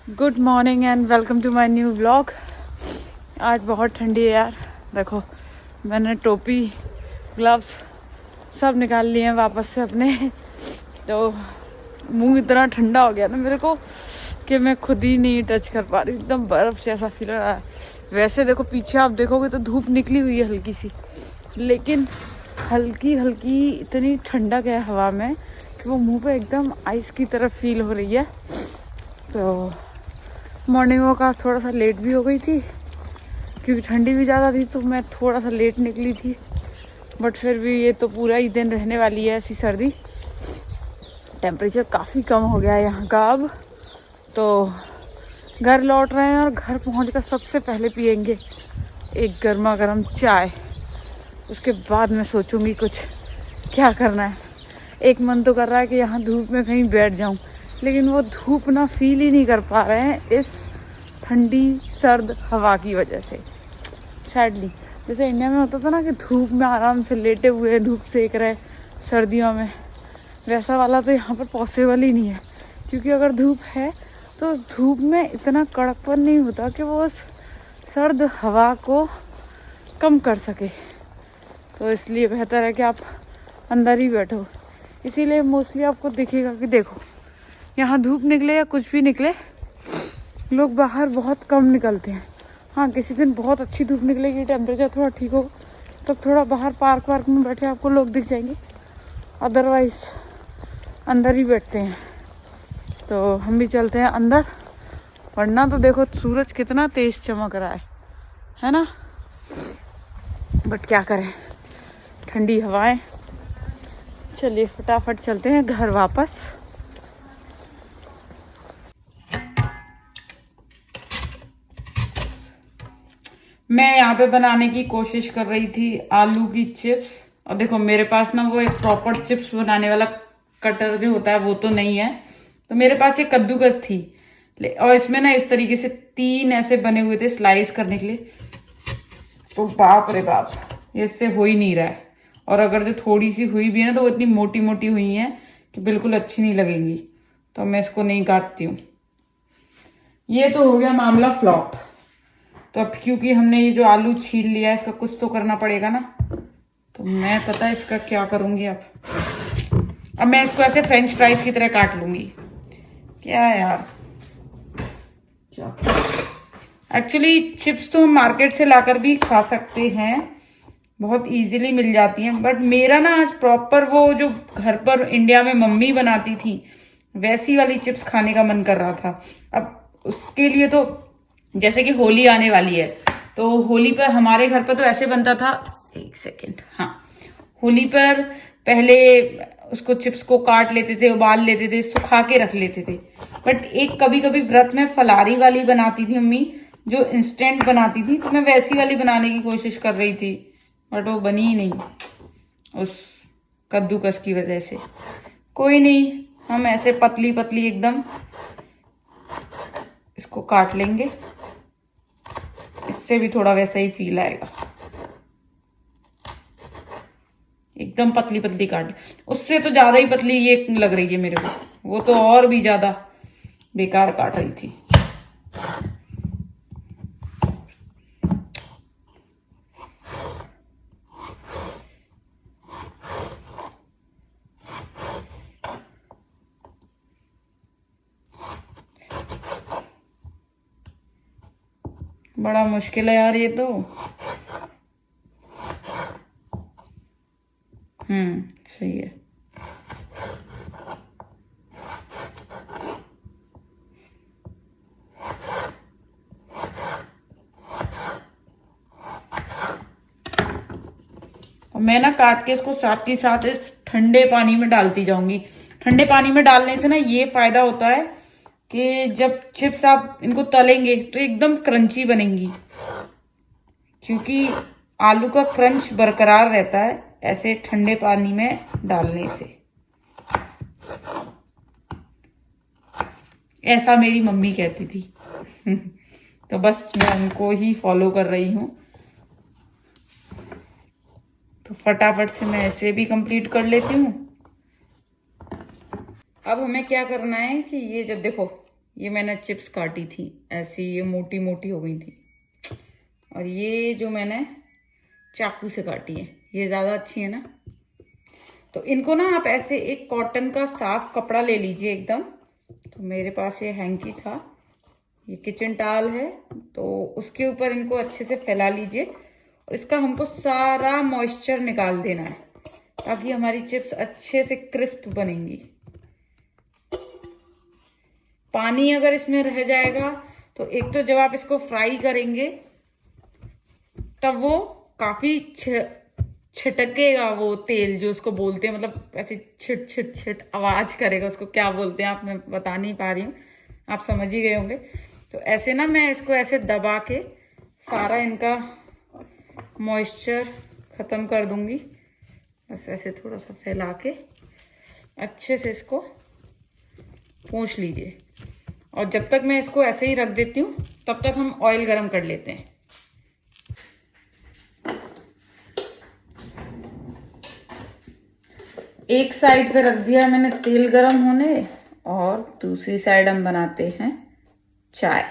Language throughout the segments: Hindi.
Good morning and welcome to my new vlog. आज बहुत ठंडी है यार। देखो मैंने टोपी, ग्लव्स सब निकाल लिए हैं वापस से अपने। तो मुंह इतना ठंडा हो गया ना मेरे को कि मैं खुद ही नहीं टच कर पा रही। एकदम बर्फ़ जैसा फील हो रहा है। वैसे देखो पीछे आप देखोगे तो धूप निकली हुई है हल्की सी, लेकिन हल्की हल्की इतनी ठंडक है हवा में कि वो मुंह पे एकदम आइस की तरह फील हो रही है। तो मॉर्निंग वॉक आज थोड़ा सा लेट भी हो गई थी क्योंकि ठंडी भी ज़्यादा थी, तो मैं थोड़ा सा लेट निकली थी। बट फिर भी ये तो पूरा ही दिन रहने वाली है ऐसी सर्दी। टेम्परेचर काफ़ी कम हो गया है यहाँ का अब। तो घर लौट रहे हैं और घर पहुँचकर सबसे पहले पियेंगे एक गर्मा गर्म चाय। उसके बाद मैं सोचूंगी कुछ क्या करना है। एक मन तो कर रहा है कि यहाँ धूप में कहीं बैठ जाऊँ, लेकिन वो धूप ना फील ही नहीं कर पा रहे हैं इस ठंडी सर्द हवा की वजह से। सैडली जैसे इंडिया में होता था ना कि धूप में आराम से लेटे हुए धूप सेक रहे सर्दियों में, वैसा वाला तो यहाँ पर पॉसिबल ही नहीं है। क्योंकि अगर धूप है तो धूप में इतना कड़कपन नहीं होता कि वो उस सर्द हवा को कम कर सके। तो इसलिए बेहतर है कि आप अंदर ही बैठो। इसीलिए मोस्टली आपको दिखेगा कि देखो यहाँ धूप निकले या कुछ भी निकले, लोग बाहर बहुत कम निकलते हैं। हाँ, किसी दिन बहुत अच्छी धूप निकलेगी, टेम्परेचर थोड़ा ठीक हो, तो थोड़ा बाहर पार्क वार्क में बैठे आपको लोग दिख जाएंगे। अदरवाइज अंदर ही बैठते हैं। तो हम भी चलते हैं अंदर, वरना तो देखो सूरज कितना तेज चमक रहा है ना। बट क्या करें, ठंडी हवाएं। चलिए फटाफट चलते हैं घर वापस। मैं यहाँ पे बनाने की कोशिश कर रही थी आलू की चिप्स, और देखो मेरे पास ना वो एक प्रॉपर चिप्स बनाने वाला कटर जो होता है वो तो नहीं है। तो मेरे पास एक कद्दूकस थी, और इसमें ना इस तरीके से 3 ऐसे बने हुए थे स्लाइस करने के लिए। तो बाप रे बाप, इससे हो ही नहीं रहा है। और अगर जो थोड़ी सी हुई भी है ना तो वो इतनी मोटी मोटी हुई है कि बिल्कुल अच्छी नहीं लगेंगी। तो मैं इसको नहीं काटती हूँ। ये तो हो गया मामला फ्लॉप। तो अब क्योंकि हमने ये जो आलू छील लिया है, इसका कुछ तो करना पड़ेगा ना। तो मैं पता है इसका क्या करूंगी। अब मैं इसको ऐसे फ्रेंच फ्राइज की तरह काट लूंगी। क्या है यार, एक्चुअली चिप्स तो हम मार्केट से लाकर भी खा सकते हैं, बहुत इजीली मिल जाती हैं। बट मेरा ना आज प्रॉपर वो जो घर पर इंडिया में मम्मी बनाती थी वैसी वाली चिप्स खाने का मन कर रहा था। अब उसके लिए तो जैसे कि होली आने वाली है, तो होली पर हमारे घर पर तो ऐसे बनता था। एक सेकेंड, हाँ, होली पर पहले उसको चिप्स को काट लेते थे, उबाल लेते थे, सुखा के रख लेते थे। बट एक कभी कभी व्रत में फलारी वाली बनाती थी मम्मी, जो इंस्टेंट बनाती थी। तो मैं वैसी वाली बनाने की कोशिश कर रही थी, बट वो बनी ही नहीं उस कद्दूकस की वजह से। कोई नहीं, हम ऐसे पतली पतली एकदम इसको काट लेंगे, इससे भी थोड़ा वैसा ही फील आएगा। एकदम पतली पतली काट, उससे तो ज्यादा ही पतली ये लग रही है मेरे को। वो तो और भी ज्यादा बेकार काट रही थी। बड़ा मुश्किल है यार ये तो। सही है। और मैं ना काट के इसको साथ ही साथ इस ठंडे पानी में डालती जाऊंगी। ठंडे पानी में डालने से ना ये फायदा होता है कि जब चिप्स आप इनको तलेंगे तो एकदम क्रंची बनेंगी, क्योंकि आलू का क्रंच बरकरार रहता है ऐसे ठंडे पानी में डालने से। ऐसा मेरी मम्मी कहती थी। तो बस मैं उनको ही फॉलो कर रही हूँ। तो फटाफट से मैं ऐसे भी कंप्लीट कर लेती हूँ। अब हमें क्या करना है कि ये जब देखो ये मैंने चिप्स काटी थी ऐसी, ये मोटी मोटी हो गई थी। और ये जो मैंने चाकू से काटी है, ये ज़्यादा अच्छी है ना। तो इनको ना आप ऐसे एक कॉटन का साफ कपड़ा ले लीजिए एकदम। तो मेरे पास ये हैंकी था, ये किचन टॉवल है, तो उसके ऊपर इनको अच्छे से फैला लीजिए। और इसका हमको सारा मॉइस्चर निकाल देना है ताकि हमारी चिप्स अच्छे से क्रिस्प बनेंगी। पानी अगर इसमें रह जाएगा तो एक तो जब आप इसको फ्राई करेंगे तब वो काफी छिटकेगा, वो तेल जो उसको बोलते हैं, मतलब ऐसे छिट छिट छिट आवाज करेगा, उसको क्या बोलते हैं आप, मैं बता नहीं पा रही हूँ, आप समझ ही गए होंगे। तो ऐसे ना मैं इसको ऐसे दबा के सारा इनका मॉइस्चर खत्म कर दूंगी। बस ऐसे थोड़ा सा फैला के अच्छे से इसको पोंछ लीजिए। और जब तक मैं इसको ऐसे ही रख देती हूँ तब तक हम ऑयल गरम कर लेते हैं। एक साइड पे रख दिया मैंने तेल गरम होने, और दूसरी साइड हम बनाते हैं चाय,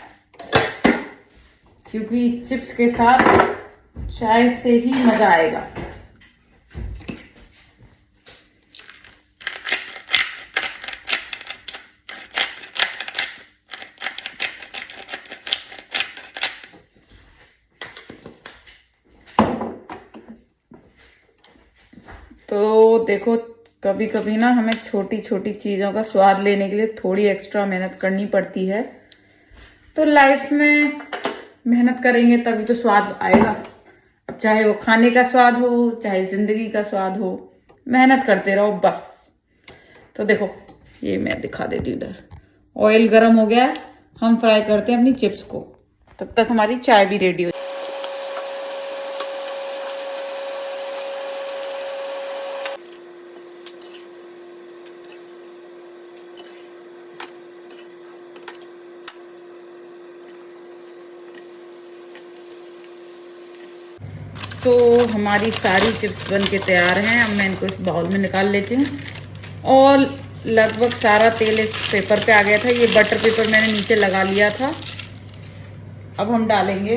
क्योंकि चिप्स के साथ चाय से ही मजा आएगा। तो देखो, कभी कभी ना हमें छोटी छोटी चीज़ों का स्वाद लेने के लिए थोड़ी एक्स्ट्रा मेहनत करनी पड़ती है। तो लाइफ में मेहनत करेंगे तभी तो स्वाद आएगा। अब चाहे वो खाने का स्वाद हो, चाहे जिंदगी का स्वाद हो, मेहनत करते रहो बस। तो देखो, ये मैं दिखा देती हूँ। इधर ऑयल गर्म हो गया है, हम फ्राई करते हैं अपनी चिप्स को, तब तक हमारी चाय भी रेडी हो। तो हमारी सारी चिप्स बन के तैयार हैं। अब मैं इनको इस बाउल में निकाल लेती हूँ। और लगभग सारा तेल इस पेपर पे आ गया था, ये बटर पेपर मैंने नीचे लगा लिया था। अब हम डालेंगे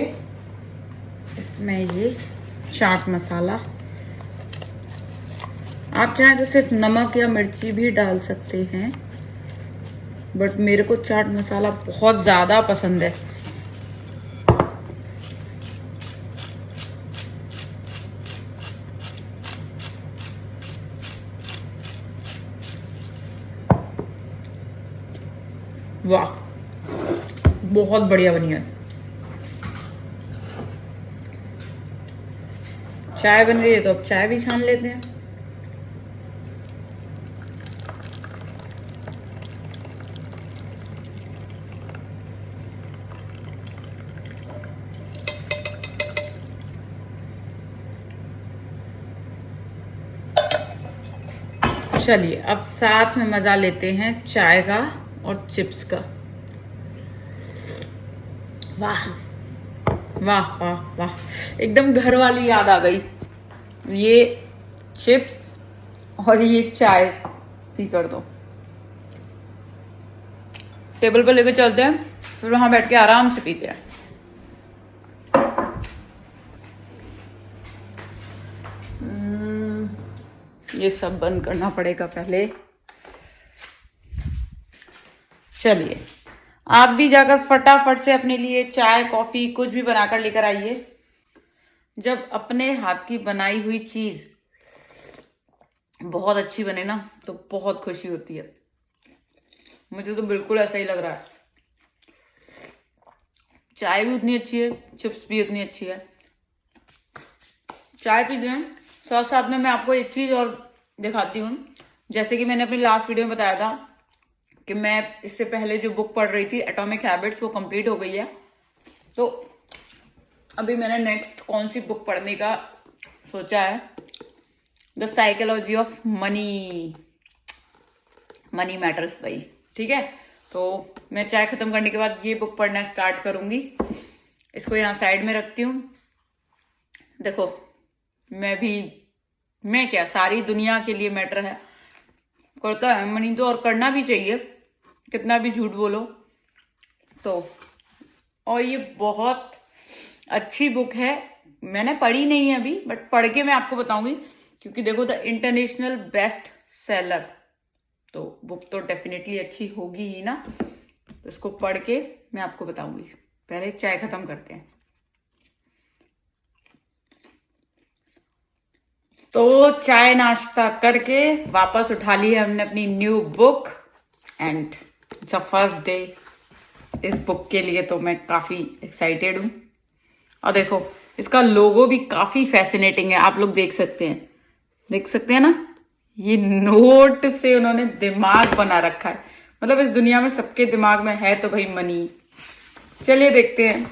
इसमें ये चाट मसाला। आप चाहें तो सिर्फ नमक या मिर्ची भी डाल सकते हैं, बट मेरे को चाट मसाला बहुत ज़्यादा पसंद है। वाह, बहुत बढ़िया बनी है। चाय बन गई है तो अब चाय भी छान लेते हैं। चलिए, अब साथ में मजा लेते हैं चाय का और चिप्स का। वाह वाह वाह वाह, एकदम घर वाली याद आ गई। ये चिप्स और ये चाय पी कर दो। टेबल पर लेकर चलते हैं, फिर वहां बैठ के आराम से पीते हैं। ये सब बंद करना पड़ेगा पहले। चलिए, आप भी जाकर फटाफट से अपने लिए चाय कॉफी कुछ भी बनाकर लेकर आइए। जब अपने हाथ की बनाई हुई चीज बहुत अच्छी बने ना तो बहुत खुशी होती है। मुझे तो बिल्कुल ऐसा ही लग रहा है। चाय भी उतनी अच्छी है, चिप्स भी उतनी अच्छी है। चाय पी लें, साथ साथ में मैं आपको एक चीज और दिखाती हूँ। जैसे कि मैंने अपनी लास्ट वीडियो में बताया था कि मैं इससे पहले जो बुक पढ़ रही थी एटॉमिक हैबिट्स, वो कंप्लीट हो गई है। तो अभी मैंने नेक्स्ट कौन सी बुक पढ़ने का सोचा है, the psychology of money, money matters भाई। ठीक है, तो मैं चाय खत्म करने के बाद ये बुक पढ़ना स्टार्ट करूंगी। इसको यहाँ साइड में रखती हूँ। देखो, मैं क्या, सारी दुनिया के लिए मैटर है, करता है मनी तो, और करना भी चाहिए, कितना भी झूठ बोलो। तो और ये बहुत अच्छी बुक है, मैंने पढ़ी नहीं है अभी, बट पढ़ के मैं आपको बताऊंगी, क्योंकि देखो द इंटरनेशनल बेस्ट सेलर, तो बुक तो डेफिनेटली अच्छी होगी ही ना। तो इसको पढ़ के मैं आपको बताऊंगी। पहले चाय खत्म करते हैं। तो चाय नाश्ता करके वापस उठा ली है हमने अपनी new book, and it's a first day इस बुक के लिए, तो मैं काफी एक्साइटेड हूं। और देखो इसका लोगो भी काफी फैसिनेटिंग है, आप लोग देख सकते हैं ना, ये नोट से उन्होंने दिमाग बना रखा है। मतलब इस दुनिया में सबके दिमाग में है तो भाई मनी। चलिए देखते हैं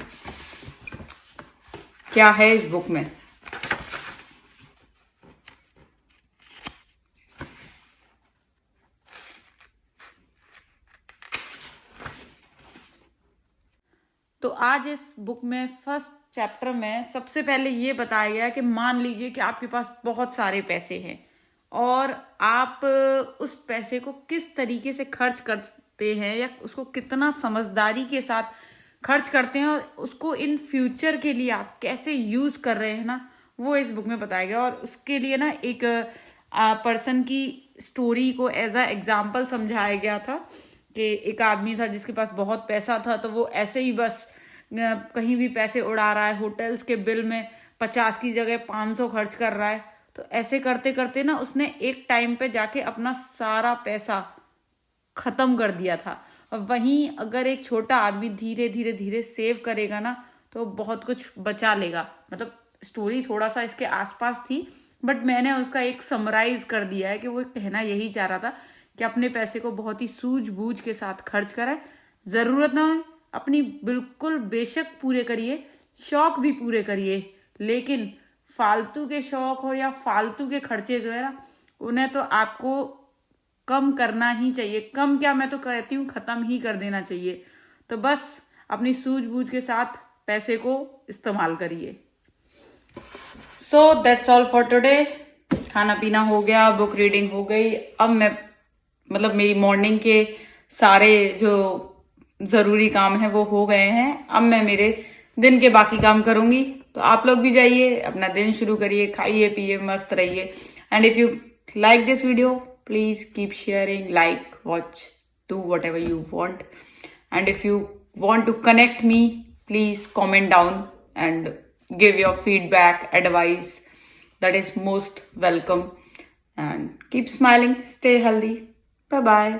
क्या है इस बुक में। तो आज इस बुक में फर्स्ट चैप्टर में सबसे पहले ये बताया गया कि मान लीजिए कि आपके पास बहुत सारे पैसे हैं और आप उस पैसे को किस तरीके से खर्च करते हैं या उसको कितना समझदारी के साथ खर्च करते हैं और उसको इन फ्यूचर के लिए आप कैसे यूज कर रहे हैं ना, वो इस बुक में बताया गया। और उसके लिए ना एक पर्सन की स्टोरी को एज अ एग्जाम्पल समझाया गया था कि एक आदमी था जिसके पास बहुत पैसा था, तो वो ऐसे ही बस कहीं भी पैसे उड़ा रहा है, होटल्स के बिल में 50 की जगह 500 खर्च कर रहा है। तो ऐसे करते करते ना उसने एक टाइम पे जाके अपना सारा पैसा खत्म कर दिया था। और वहीं अगर एक छोटा आदमी धीरे धीरे धीरे सेव करेगा ना, तो बहुत कुछ बचा लेगा। मतलब स्टोरी थोड़ा सा इसके आसपास थी, बट मैंने उसका एक समराइज कर दिया है कि वो कहना यही चाह रहा था कि अपने पैसे को बहुत ही सूझबूझ के साथ खर्च करें। जरूरत ना हो अपनी बिल्कुल बेशक पूरे करिए, शौक भी पूरे करिए, लेकिन फालतू के शौक हो या फालतू के खर्चे जो है ना, उन्हें तो आपको कम करना ही चाहिए। कम क्या, मैं तो कहती हूँ खत्म ही कर देना चाहिए। तो बस अपनी सूझबूझ के साथ पैसे को इस्तेमाल करिए। So that's all for today. खाना पीना हो गया, बुक रीडिंग हो गई। अब मैं मतलब मेरी मॉर्निंग के सारे जो जरूरी काम है वो हो गए हैं। अब मैं मेरे दिन के बाकी काम करूंगी। तो आप लोग भी जाइए, अपना दिन शुरू करिए, खाइए पिए, मस्त रहिए। And if you like this video, please keep sharing, like, watch, do whatever you want. And if you want to connect me, please comment down and give your feedback, advice. That is most welcome. And keep smiling, stay healthy. Bye bye.